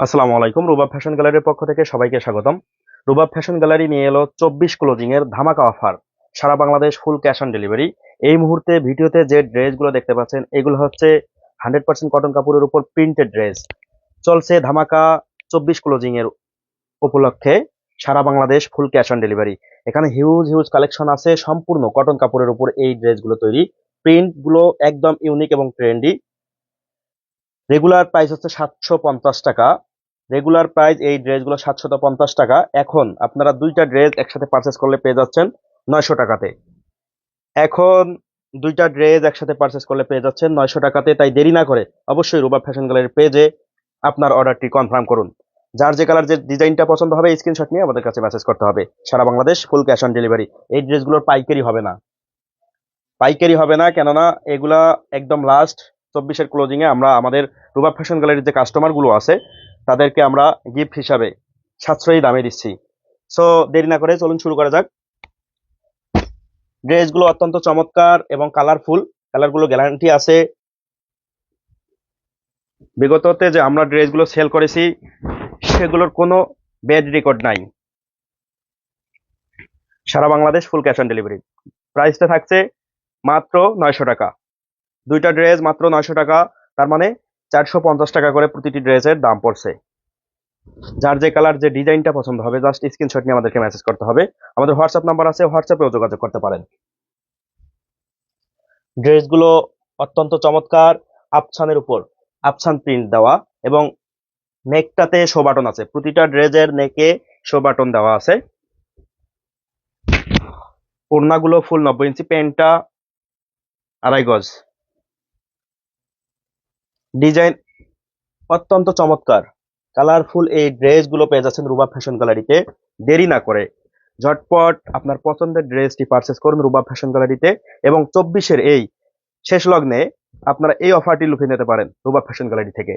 আসসালামু আলাইকুম। রুবাব ফ্যাশন গ্যালারির পক্ষ থেকে সবাইকে স্বাগতম। রুবাব ফ্যাশন গ্যালারি নিয়ে এলো 24 ক্লোজিং এর ধামাকা অফার। সারা Bangladesh full cash on delivery. এই মুহূর্তে ভিডিওতে যে ড্রেসগুলো দেখতে পাচ্ছেন এগুলো হচ্ছে 100% কটন কাপড়ের উপর প্রিন্টেড ড্রেস। চলছে ধামাকা 24 ক্লোজিং এর উপলক্ষে সারা Bangladesh full cash on delivery. এখানে হিউজ হিউজ কালেকশন আছে, সম্পূর্ণ কটন কাপড়ের উপর এই ড্রেসগুলো তৈরি। প্রিন্ট গুলো একদম ইউনিক এবং ট্রেন্ডি। রেগুলার প্রাইস হচ্ছে 750 টাকা। রেগুলার প্রাইস এই ড্রেসগুলো 750 টাকা। এখন আপনারা দুইটা ড্রেস একসাথে পারচেস করলে পেয়ে যাচ্ছেন 900 টাকাতে। এখন দুইটা ড্রেস একসাথে পারচেস করলে পেয়ে যাচ্ছেন 900 টাকাতে। তাই দেরি না করে অবশ্যই রুবাব ফ্যাশন গ্যালারির পেজে আপনার অর্ডারটি কনফার্ম করুন। যার যে কালার যে ডিজাইনটা পছন্দ হবে স্ক্রিনশট নিয়ে আমাদের কাছে মেসেজ করতে হবে। সারা Bangladesh full cash on delivery. এই ড্রেসগুলোর পাইকারি হবে না, কেননা এগুলা একদম লাস্ট 24-এর ক্লোজিং এ আমরা আমাদের রুবাব ফ্যাশন গ্যালারির যে কাস্টমার গুলো আছে তাদেরকে আমরা গিফট হিসাবে সাশ্রয়ী দামে দিচ্ছি। সো দেরি না করে চলুন শুরু করা যাক। ড্রেসগুলো অত্যন্ত চমৎকার এবং কালারফুল। কালারগুলো গ্যারান্টি আছে। বিগততে যে আমরা ড্রেসগুলো সেল করেছি সেগুলোর কোনো ব্যাড রেকর্ড নাই। সারা Bangladesh full cash on delivery. প্রাইসটা থাকছে মাত্র 900 টাকা। দুইটা ড্রেস মাত্র 900 টাকা, তার মানে 450 টাকা করে প্রতিটি ড্রেসের দাম পড়ছে। যার যে কালার যে ডিজাইনটা পছন্দ হবে জাস্ট স্ক্রিনশট নিয়ে আমাদেরকে মেসেজ করতে হবে। আমাদের হোয়াটসঅ্যাপ নাম্বার আছে, হোয়াটসঅ্যাপেও যোগাযোগ করতে পারেন। ড্রেসগুলো অত্যন্ত চমৎকার। আফছানের উপর আফছান প্রিন্ট দেওয়া এবং নেকটাতে শো বাটন আছে। প্রতিটা ড্রেসের নেকে শো বাটন দেওয়া আছে। ওড়নাগুলো ফুল 90 ইঞ্চি, প্যান্টটা 2.5 গজ। ডিজাইন অত্যন্ত চমৎকার। কালারফুল এই ড্রেসগুলো পেয়ে যাচ্ছেন রুবাব ফ্যাশন গ্যালারিতে। দেরি না করে ঝটপট আপনার পছন্দের ড্রেসটি পারচেস করুন রুবাব ফ্যাশন গ্যালারিতে। এবং 24-এর এই শেষ লগ্নে আপনারা এই অফারটি লুফে নিতে পারেন রুবাব ফ্যাশন গ্যালারি থেকে।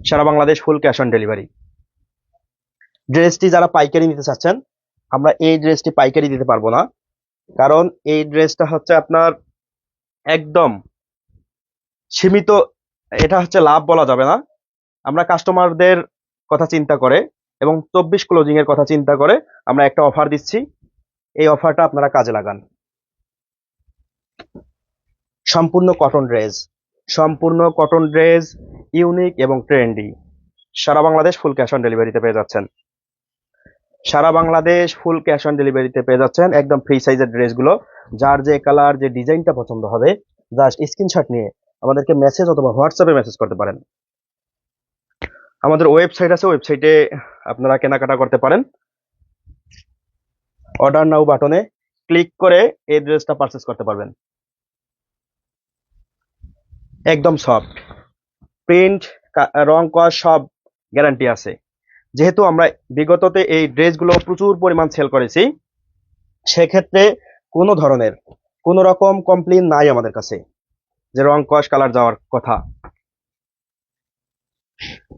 সারা Bangladesh full cash on delivery. ড্রেসটি যারা পাইকারি নিতে চাচ্ছেন, আমরা এই ড্রেসটি পাইকারি দিতে পারবো না, কারণ এই ড্রেসটা হচ্ছে আপনার একদম সীমিত। এটা হচ্ছে লাভ বলা যাবে না। আমরা কাস্টমারদের কথা চিন্তা করে এবং 24 ক্লোজিং এর কথা চিন্তা করে আমরা একটা অফার দিচ্ছি। এই অফারটা আপনারা কাজে লাগান। সম্পূর্ণ কটন ড্রেস, সম্পূর্ণ কটন ড্রেস, ইউনিক এবং ট্রেন্ডি। সারা বাংলাদেশ ফুল ক্যাশ অন ডেলিভারিতে পেয়ে যাচ্ছেন। সারা বাংলাদেশ ফুল ক্যাশ অন ডেলিভারিতে পেয়ে যাচ্ছেন একদম ফ্রি সাইজের ড্রেসগুলো। যার যে কালার যে ডিজাইনটা পছন্দ হবে জাস্ট স্ক্রিনশট নিয়ে আমাদেরকে মেসেজ অথবা হোয়াটসঅ্যাপে মেসেজ করতে পারেন। আমাদের ওয়েবসাইট আছে, ওয়েবসাইটে আপনারা কেনাকাটা করতে পারেন। অর্ডার নাও বাটনে ক্লিক করে এই ড্রেসটা পারচেস করতে পারবেন। একদম সফট প্রিন্ট, রং কস সব গ্যারান্টি আছে। যেহেতু আমরা বিগততে এই ড্রেসগুলো প্রচুর পরিমাণ সেল করেছি, সেক্ষেত্রে কোনো ধরনের কোনো রকম কমপ্লেইন নাই আমাদের কাছে যে রং কস কালার যাওয়ার কথা।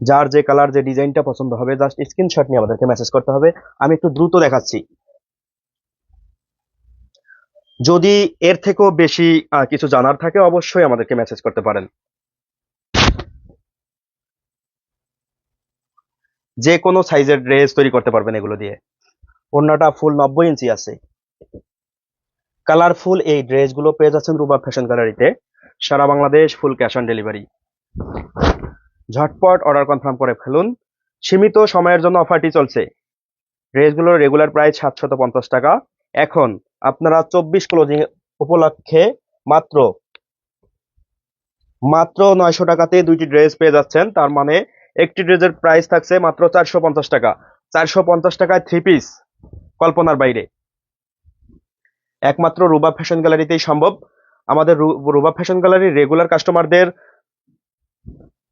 যার যে কালার যে ডিজাইনটা পছন্দ হবে জাস্ট স্ক্রিনশট নিয়ে আমাদেরকে মেসেজ করতে হবে। আমি একটু দ্রুত দেখাচ্ছি। যদি এর থেকেও বেশি কিছু জানার থাকে অবশ্যই আমাদেরকে মেসেজ করতে পারেন। যে কোনো সাইজের ড্রেস তৈরি করতে পারবেন এগুলো দিয়ে। ওড়নাটা ফুল 90 ইঞ্চি আছে। কালারফুল এই ড্রেসগুলো পেয়ে যাচ্ছেন রুবাব ফ্যাশন গ্যালারিতে। সারা Bangladesh full cash on delivery. ঝটপট অর্ডার কনফার্ম করে ফেলুন। সীমিত সময়ের জন্য অফারটি চলছে। ড্রেসগুলোর রেগুলার প্রাইস 750 টাকা। এখন আপনারা 24 ক্লোজিং উপলক্ষে মাত্র মাত্র 900 টাকাতে দুইটি ড্রেস পেয়ে যাচ্ছেন। তার মানে একটি ড্রেসের প্রাইস থাকছে মাত্র 450 টাকা। 450 টাকায় 3 পিস কল্পনার বাইরে। একমাত্র রুবাব ফ্যাশন গ্যালারিতেই সম্ভব। আমাদের রুবাব ফ্যাশন গ্যালারির রেগুলার কাস্টমারদের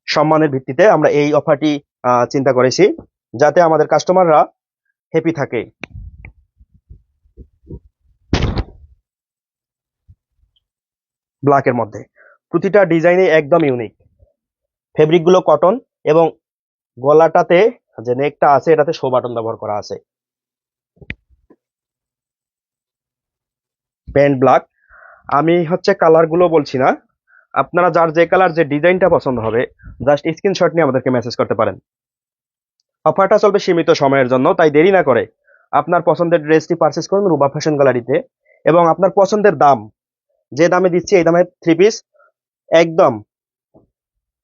সম্মানের ভিত্তিতে আমরা এই অফারটি চিন্তা করেছি, যাতে আমাদের কাস্টমাররা হ্যাপি থাকে। ব্ল্যাকের মধ্যে প্রতিটা ডিজাইনে একদম ইউনিক। ফেব্রিক গুলো কটন এবং গলাটাতে যে নেকটা আছে এটাতে শো বাটন ব্যবহার করা আছে। Pant black. আমি হচ্ছে কালার গুলো বলছি না, আপনারা যার যে কালার যে ডিজাইনটা পছন্দ হবে জাস্ট স্ক্রিনশট নিয়ে আমাদেরকে মেসেজ করতে পারেন। অফারটা চলবে সীমিত সময়ের জন্য, তাই দেরি না করে আপনার পছন্দের ড্রেসটি পারচেস করুন রুবা ফ্যাশন গ্যালারিতে, এবং আপনার পছন্দের দাম, যে দামে দিচ্ছি এই দামে থ্রি পিস একদম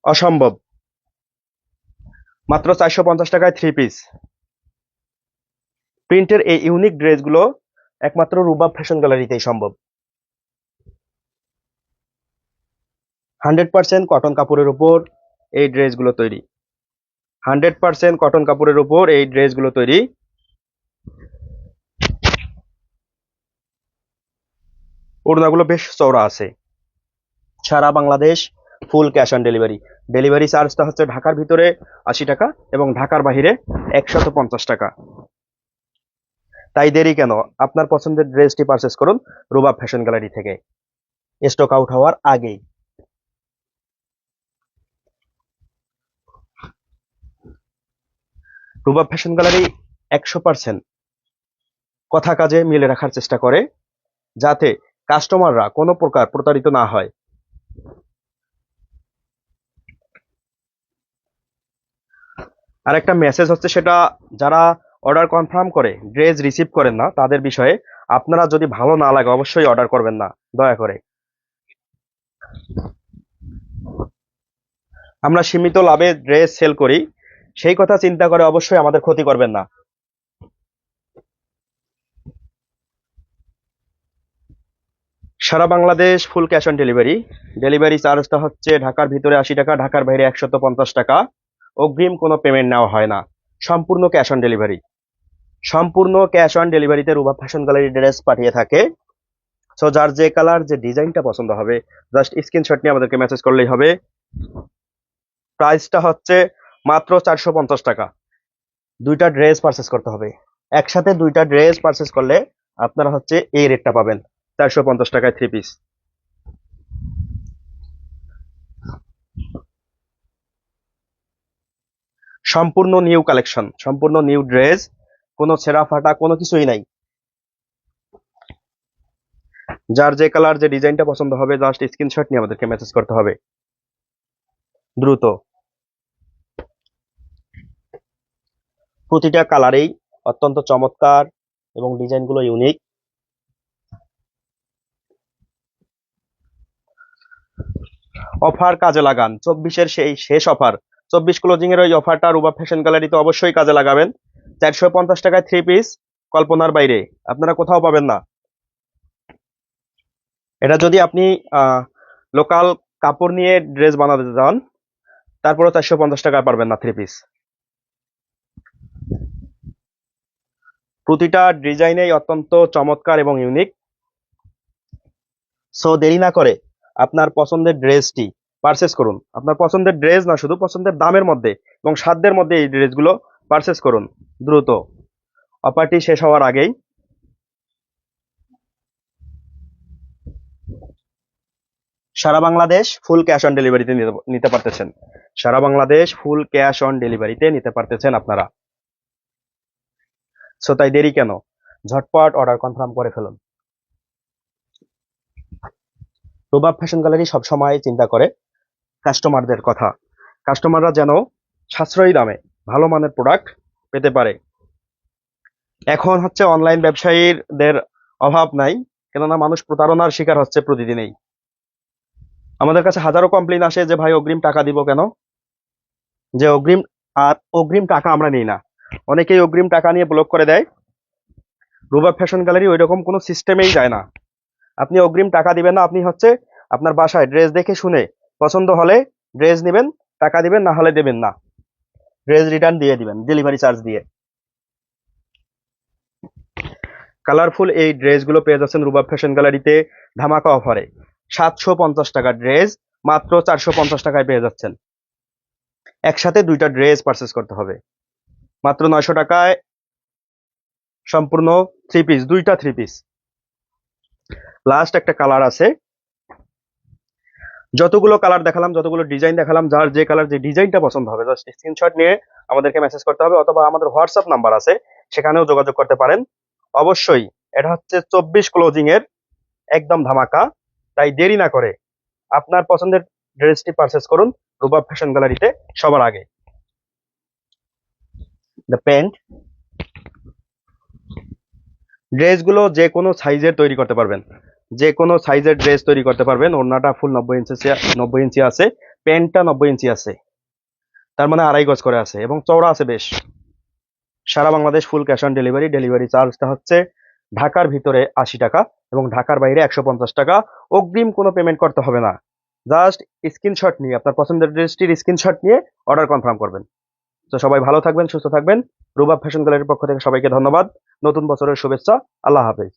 অসম্ভব, মাত্র 450 টাকায় থ্রি পিস প্রিন্টের এই ইউনিক ড্রেসগুলো একমাত্র রুবাব ফ্যাশন গ্যালারিতেই সম্ভব। 100% কটন কাপড়ের উপর এই ড্রেসগুলো তৈরি, 100% কটন কাপড়ের উপর এই ড্রেসগুলো তৈরি। ওড়নাগুলো বেশ চওড়া আছে। সারা Bangladesh full cash on delivery. Delivery চার্জটা হচ্ছে ঢাকার ভিতরে 80 টাকা এবং ঢাকার বাইরে 150 টাকা। তাই দেরি কেন, আপনার পছন্দের ড্রেসটি পারচেস করুন রুবাব ফ্যাশন গ্যালারি থেকে স্টক আউট হওয়ার আগেই। রুবাব ফ্যাশন গ্যালারি 100% কথা কাজে মিলে রাখার চেষ্টা করে, যাতে কাস্টমাররা কোনো প্রকার প্রতারিত না হয়। আর একটা মেসেজ হচ্ছে, সেটা যারা অর্ডার কনফার্ম করে ড্রেস রিসিভ করেন না তাদের বিষয়ে, আপনারা যদি ভালো না লাগে অবশ্যই অর্ডার করবেন না দয়া করে। আমরা সীমিত লাভে ড্রেস সেল করি, সেই কথা চিন্তা করে অবশ্যই আমাদের ক্ষতি করবেন না। সারা Bangladesh full cash on delivery. Delivery চার্জটা হচ্ছে ঢাকার ভিতরে 80 টাকা, ঢাকার বাইরে 150 টাকা। অগ্রিম কোনো পেমেন্ট নেওয়া হয় না, সম্পূর্ণ ক্যাশ অন ডেলিভারি। সম্পূর্ণ ক্যাশ অন ডেলিভারিতে রুবাব ফ্যাশন গ্যালারি ড্রেস পাঠিয়ে থাকে। সো যার যে কালার যে ডিজাইনটা পছন্দ হবে জাস্ট স্ক্রিনশট নিয়ে আমাদেরকে মেসেজ করলেই হবে। প্রাইসটা হচ্ছে মাত্র 450 টাকা। দুইটা ড্রেস পারচেস করতে হবে, একসাথে দুইটা ড্রেস পারচেস করলে আপনারা হচ্ছে এই রেটটা পাবেন, 450 টাকায় থ্রি পিস। সম্পূর্ণ নিউ কালেকশন, সম্পূর্ণ নিউ ড্রেস, কোনো ছেঁড়া ফাটা কোনো কিছুই নাই। যার যে কালার যে ডিজাইনটা পছন্দ হবে জাস্ট স্ক্রিনশট নিয়ে আমাদেরকে মেসেজ করতে হবে দ্রুত। প্রতিটা কালারেই অত্যন্ত চমৎকার এবং ডিজাইনগুলো ইউনিক। অফার কাজে লাগান, 24-এর সেই শেষ অফার, 24 ক্লোজিং এর ওই অফারটা রুবাব ফ্যাশন গ্যালারিতে অবশ্যই কাজে লাগাবেন। 450 টাকায় থ্রি পিস কল্পনার বাইরে, আপনারা কোথাও পাবেন না। এটা যদি আপনি লোকাল কাপড় নিয়ে ড্রেস বানাতে যান তারপরে 450 টাকায় পারবেন না থ্রি পিস। প্রতিটা ডিজাইনেই অত্যন্ত চমৎকার এবং ইউনিক। সো দেরি না করে আপনার পছন্দের ড্রেসটি পারচেস করুন। আপনার পছন্দের ড্রেস না, শুধু পছন্দের দামের মধ্যে এবং সাধ্যের মধ্যে এই ড্রেসগুলো পারচেস করুন দ্রুত, অফারটি শেষ হওয়ার আগেই। সারা বাংলাদেশ ফুল ক্যাশ অন ডেলিভারিতে নিতে পারতেছেন, সারা বাংলাদেশ ফুল ক্যাশ অন ডেলিভারিতে নিতে পারতেছেন আপনারা। সো তাই দেরি কেন, ঝটপট অর্ডার কনফার্ম করে ফেলুন। রুবাব ফ্যাশন গ্যালারি সবসময় চিন্তা করে কাস্টমারদের কথা, কাস্টমাররা যেন সাশ্রয়ী দামে ভালো মানের প্রোডাক্ট পেতে পারে। এখন হচ্ছে অনলাইন ব্যবসায়ীদের অভাব নাই, কেননা মানুষ প্রতারণার শিকার হচ্ছে প্রতিদিনই। আমাদের কাছে হাজারো কমপ্লেইন আসে যে ভাই অগ্রিম টাকা দিব কেন, যে অগ্রিম, আর অগ্রিম টাকা আমরা নিই না। অনেকেই অগ্রিম টাকা নিয়ে ব্লক করে দেয়। রুবাব ফ্যাশন গ্যালারি ওইরকম কোনো সিস্টেমেই যায় না। আপনি অগ্রিম টাকা দিবেন না, আপনি হচ্ছে আপনার বাসায় ড্রেস দেখে শুনে পছন্দ হলে ড্রেস নেবেন, টাকা দিবেন, না হলে দেবেন না, ড্রেস রিটার্ন দিয়ে দিবেন ডেলিভারি চার্জ দিয়ে। কালারফুল এই ড্রেসগুলো পেয়ে যাচ্ছেন রুবাব ফ্যাশন গ্যালারিতে ধামাকা অফারে। 750 টাকা ড্রেস মাত্র 450 টাকায় পেয়ে যাচ্ছেন। একসাথে দুইটা ড্রেস পারচেস করতে হবে, মাত্র 900 টাকায় সম্পূর্ণ থ্রি পিস, দুইটা থ্রি পিস। লাস্ট একটা কালার আছে, যতগুলো কালার দেখালাম, যতগুলো ডিজাইন দেখালাম, যার যে কালার যে ডিজাইনটা পছন্দ হবে জাস্ট স্ক্রিনশট নিয়ে আমাদেরকে মেসেজ করতে হবে, অথবা আমাদের হোয়াটসঅ্যাপ নাম্বার আছে সেখানেও যোগাযোগ করতে পারেন। অবশ্যই এটা হচ্ছে 24 ক্লোজিং এর একদম ধামাকা, তাই দেরি না করে আপনার পছন্দের ড্রেসটি পারচেস করুন রুবাব ফ্যাশন গ্যালারিতে সবার আগে। দ্য প্যান্ট, ড্রেসগুলো যে কোনো সাইজের তৈরি করতে পারবেন, যে কোনো সাইজের ড্রেস তৈরি করতে পারবেন। ওড়নাটা ফুল 90 ইঞ্চি, 90 ইঞ্চি আছে, প্যান্টটা 90 ইঞ্চি আছে, তার মানে 2.5 গজ করে আছে এবং চওড়া আছে বেশ। সারা Bangladesh full cash on delivery. Delivery চার্জটা হচ্ছে ঢাকার ভিতরে 80 টাকা এবং ঢাকার বাইরে 150 টাকা। অগ্রিম কোনো পেমেন্ট করতে হবে না, জাস্ট স্ক্রিনশট নিয়ে আপনার পছন্দের ড্রেসটির স্ক্রিনশট নিয়ে অর্ডার কনফার্ম করবেন। তো সবাই ভালো থাকবেন, সুস্থ থাকবেন। রুবাব ফ্যাশন গ্যালারির পক্ষ থেকে সবাইকে ধন্যবাদ। নতুন বছরের শুভেচ্ছা। আল্লাহ হাফেজ।